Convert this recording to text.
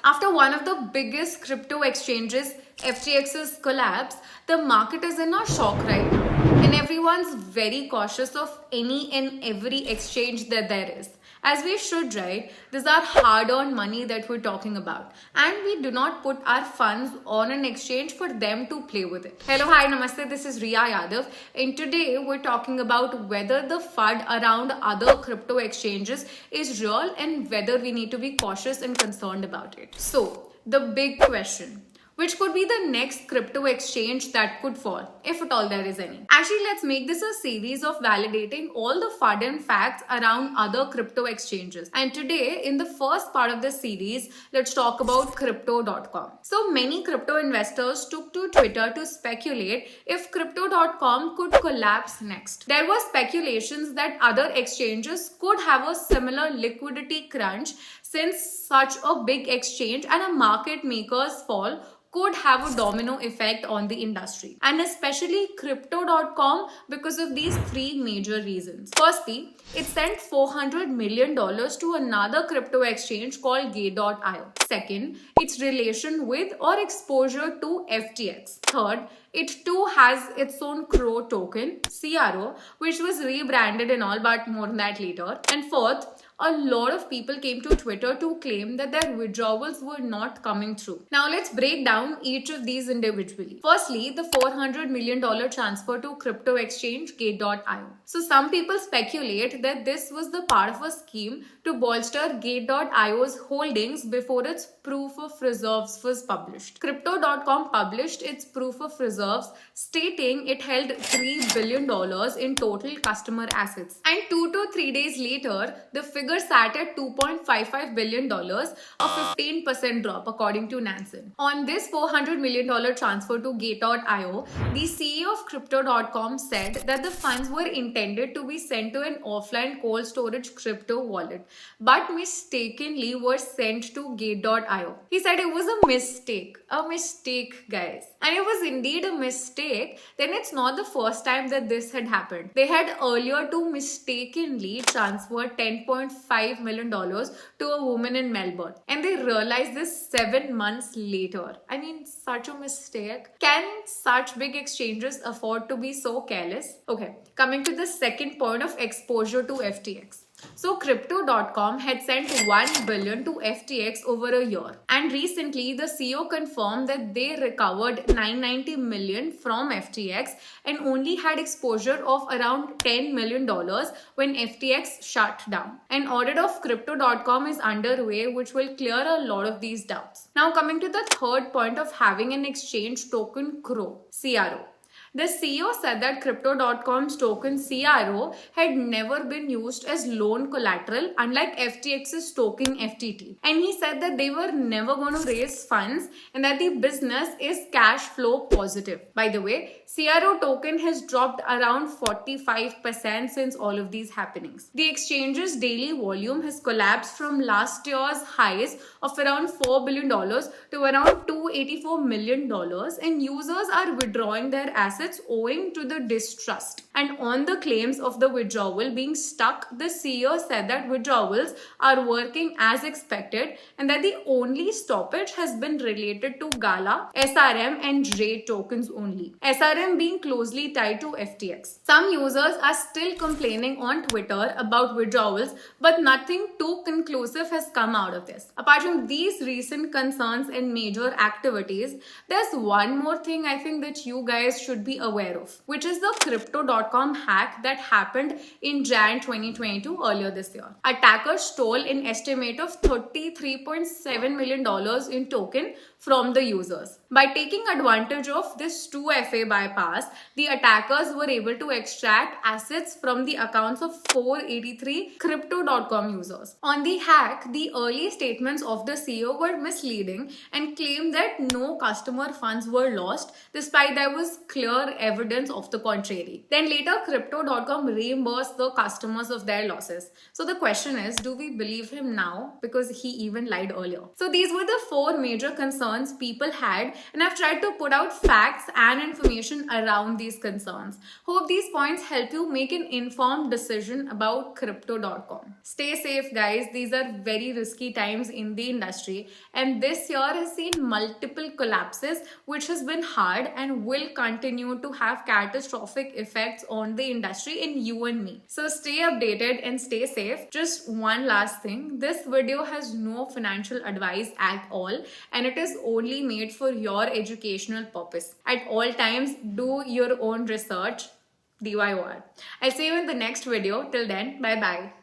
After one of the biggest crypto exchanges, FTX's collapse, the market is in a shock right now. And everyone's very cautious of any and every exchange that there is. As we should, right? These are hard-earned money that we're talking about. And we do not put our funds on an exchange for them to play with it. Hello, hi, namaste. This is Riya Yadav. And today we're talking about whether the FUD around other crypto exchanges is real and whether we need to be cautious and concerned about it. So, the big question. Which could be the next crypto exchange that could fall, if at all there is any. Actually, let's make this a series of validating all the FUD and facts around other crypto exchanges. And today, in the first part of this series, let's talk about Crypto.com. So many crypto investors took to Twitter to speculate if Crypto.com could collapse next. There were speculations that other exchanges could have a similar liquidity crunch since such a big exchange and a market maker's fall could have a domino effect on the industry, and especially Crypto.com because of these three major reasons. Firstly, it sent $400 million to another crypto exchange called Gate.io. Second, its relation with or exposure to FTX. Third, it too has its own CRO token, CRO, which was rebranded and all, but more on that later. And fourth, a lot of people came to Twitter to claim that their withdrawals were not coming through. Now let's break down each of these individually. Firstly, the $400 million transfer to crypto exchange Gate.io. So some people speculate that this was the part of a scheme to bolster Gate.io's holdings before its proof of reserves was published. Crypto.com published its proof of reserves stating it held $3 billion in total customer assets. And 2 to 3 days later, the figure sat at $2.55 billion, a 15% drop according to Nansen. On this $400 million transfer to Gate.io, the CEO of Crypto.com said that the funds were intended to be sent to an offline cold storage crypto wallet, but mistakenly were sent to Gate.io. He said it was a mistake guys. And it was indeed a mistake. Then it's not the first time that this had happened. They had earlier to mistakenly transferred $10.5 million to a woman in Melbourne, and they realized this 7 months later. I mean, such a mistake. Can such big exchanges afford to be so careless? Okay, coming to the second point of exposure to FTX. So Crypto.com had sent $1 billion to FTX over a year, and recently the CEO confirmed that they recovered $990 million from FTX and only had exposure of around $10 million when FTX shut down. An audit of Crypto.com is underway, which will clear a lot of these doubts. Now coming to the third point of having an exchange token CRO. The CEO said that Crypto.com's token CRO had never been used as loan collateral, unlike FTX's token FTT. And he said that they were never going to raise funds and that the business is cash flow positive. By the way, CRO token has dropped around 45% since all of these happenings. The exchange's daily volume has collapsed from last year's highs of around $4 billion to around $284 million, and users are withdrawing their assets owing to the distrust. And on the claims of the withdrawal being stuck, the CEO said that withdrawals are working as expected and that the only stoppage has been related to Gala, SRM and RAID tokens only. SRM being closely tied to FTX. Some users are still complaining on Twitter about withdrawals, but nothing too conclusive has come out of this. Apart from these recent concerns and major activities, there's one more thing I think that you guys should be aware of, which is the Crypto.com hack that happened in Jan 2022 earlier this year. Attackers stole an estimate of $33.7 million in token from the users. By taking advantage of this 2FA bypass, the attackers were able to extract assets from the accounts of 483 Crypto.com users. On the hack, the early statements of the CEO were misleading and claimed that no customer funds were lost, despite there was clear clear evidence of the contrary. Then later, Crypto.com reimbursed the customers of their losses. So the question is, do we believe him now because he even lied earlier? So these were the 4 major concerns people had, and I've tried to put out facts and information around these concerns. Hope these points help you make an informed decision about Crypto.com. Stay safe, guys. These are very risky times in the industry, and this year has seen multiple collapses, which has been hard and will continue to have catastrophic effects on the industry and you and me. So stay updated and stay safe. Just one last thing, this video has no financial advice at all, and it is only made for your educational purpose. At all times, do your own research. DYOR. I'll see you in the next video. Till then, bye bye.